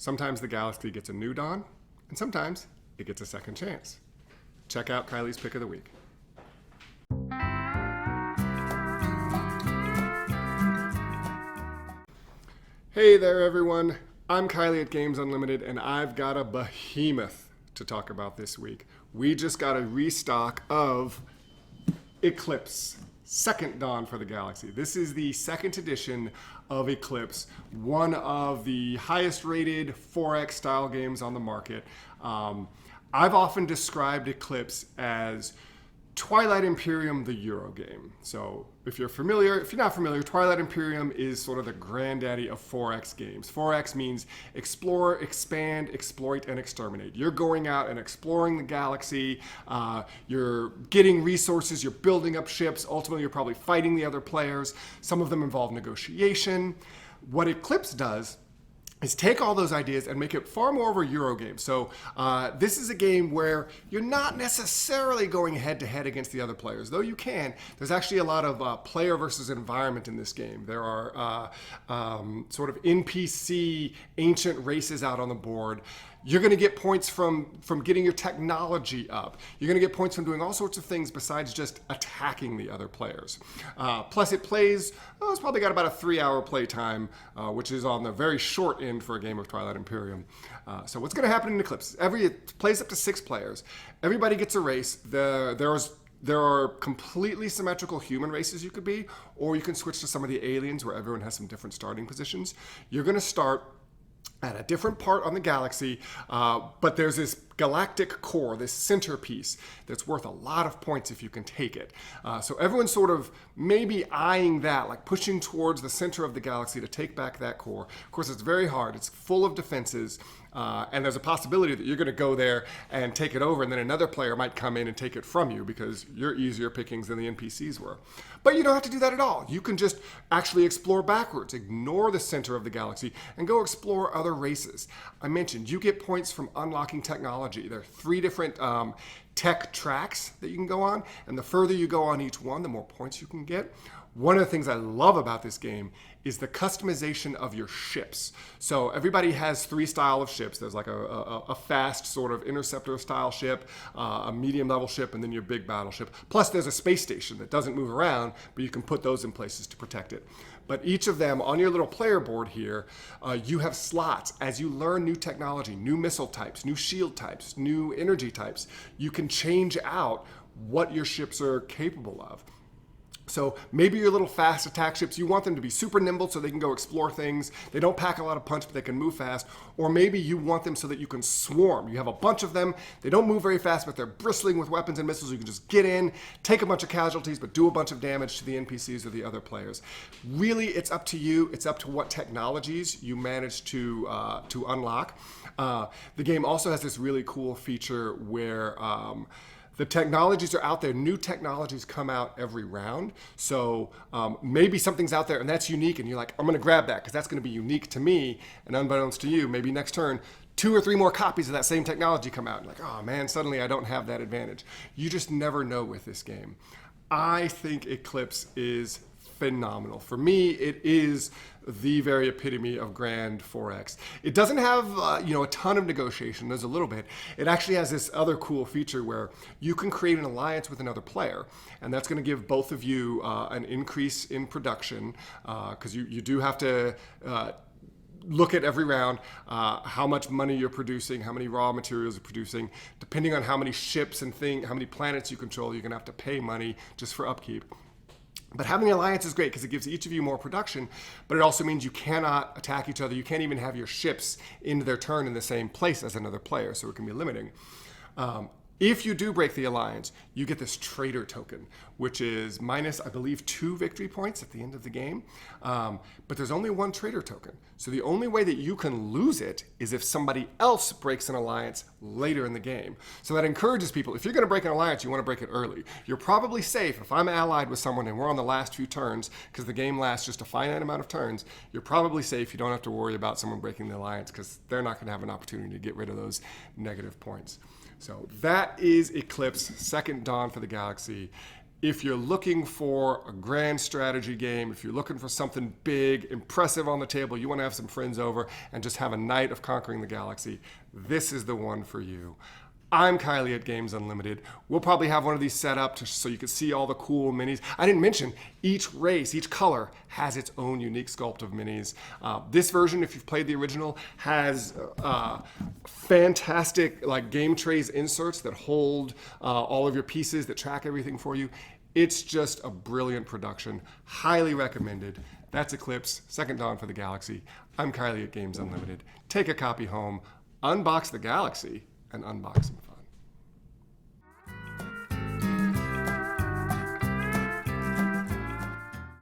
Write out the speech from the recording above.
Sometimes the galaxy gets a new dawn, and sometimes it gets a second chance. Check out Kylie's Pick of the Week. Hey there, everyone. I'm Kylie at Games Unlimited, and I've got a behemoth to talk about this week. We just got a restock of Eclipse, Second Dawn for the Galaxy. This is the second edition of Eclipse, one of the highest rated 4X style games on the market. I've often described Eclipse as Twilight Imperium, the Euro game. So if you're not familiar, Twilight Imperium is sort of the granddaddy of 4X games. 4X means explore, expand, exploit, and exterminate. You're going out and exploring the galaxy. You're getting resources. You're building up ships. Ultimately, you're probably fighting the other players. Some of them involve negotiation. What Eclipse does is take all those ideas and make it far more of a Euro game. So this is a game where you're not necessarily going head-to-head against the other players, though you can. There's actually a lot of player versus environment in this game. There are sort of NPC ancient races out on the board. You're going to get points from getting your technology up. You're going to get points from doing all sorts of things besides just attacking the other players. Plus it plays, it's probably got about a 3-hour play time, which is on the very short end for a game of Twilight Imperium. So what's going to happen in Eclipse? It plays up to 6 players. Everybody gets a race. There are completely symmetrical human races you could be, or you can switch to some of the aliens where everyone has some different starting positions. You're going to start at a different part on the galaxy, but there's this galactic core, this centerpiece that's worth a lot of points if you can take it. So everyone's sort of maybe eyeing that, like pushing towards the center of the galaxy to take back that core. Of course, it's very hard. It's full of defenses, and there's a possibility that you're going to go there and take it over, and then another player might come in and take it from you because you're easier pickings than the NPCs were. But you don't have to do that at all. You can just actually explore backwards, ignore the center of the galaxy, and go explore other races. I mentioned you get points from unlocking technology. There are 3 different tech tracks that you can go on, and the further you go on each one, the more points you can get. One of the things I love about this game is the customization of your ships. So everybody has 3 styles of ships. There's like a fast sort of interceptor style ship, a medium level ship, and then your big battleship. Plus there's a space station that doesn't move around, but you can put those in places to protect it. But each of them on your little player board here, you have slots. As you learn new technology, new missile types, new shield types, new energy types, you can change out what your ships are capable of. So maybe your little fast attack ships, you want them to be super nimble so they can go explore things. They don't pack a lot of punch, but they can move fast. Or maybe you want them so that you can swarm. You have a bunch of them. They don't move very fast, but they're bristling with weapons and missiles. You can just get in, take a bunch of casualties, but do a bunch of damage to the NPCs or the other players. Really, it's up to you. It's up to what technologies you manage to unlock. The game also has this really cool feature where the technologies are out there. New technologies come out every round. So maybe something's out there and that's unique and you're like, I'm going to grab that because that's going to be unique to me. And unbeknownst to you, maybe next turn, 2 or 3 more copies of that same technology come out. And like, oh man, suddenly I don't have that advantage. You just never know with this game. I think Eclipse is phenomenal. For me, it is the very epitome of grand 4X. It doesn't have a ton of negotiation. There's a little bit. It actually has this other cool feature where you can create an alliance with another player, and that's going to give both of you an increase in production because you do have to look at every round how much money you're producing, how many raw materials you're producing. Depending on how many ships and how many planets you control, you're going to have to pay money just for upkeep. But having an alliance is great because it gives each of you more production, but it also means you cannot attack each other. You can't even have your ships into their turn in the same place as another player, so it can be limiting. If you do break the alliance, you get this traitor token, which is minus, I believe, 2 victory points at the end of the game. But there's only 1 traitor token. So the only way that you can lose it is if somebody else breaks an alliance later in the game. So that encourages people, if you're going to break an alliance, you want to break it early. You're probably safe. If I'm allied with someone and we're on the last few turns, because the game lasts just a finite amount of turns, you're probably safe. You don't have to worry about someone breaking the alliance because they're not going to have an opportunity to get rid of those negative points. So that is Eclipse, Second Dawn for the Galaxy. If you're looking for a grand strategy game, if you're looking for something big, impressive on the table, you want to have some friends over and just have a night of conquering the galaxy, this is the one for you. I'm Kylie at Games Unlimited. We'll probably have one of these set up so you can see all the cool minis. I didn't mention each race, each color has its own unique sculpt of minis. This version, if you've played the original, has fantastic like game trays inserts that hold all of your pieces, that track everything for you. It's just a brilliant production. Highly recommended. That's Eclipse, Second Dawn for the Galaxy. I'm Kylie at Games Unlimited. Take a copy home, unbox the galaxy, and unbox some fun.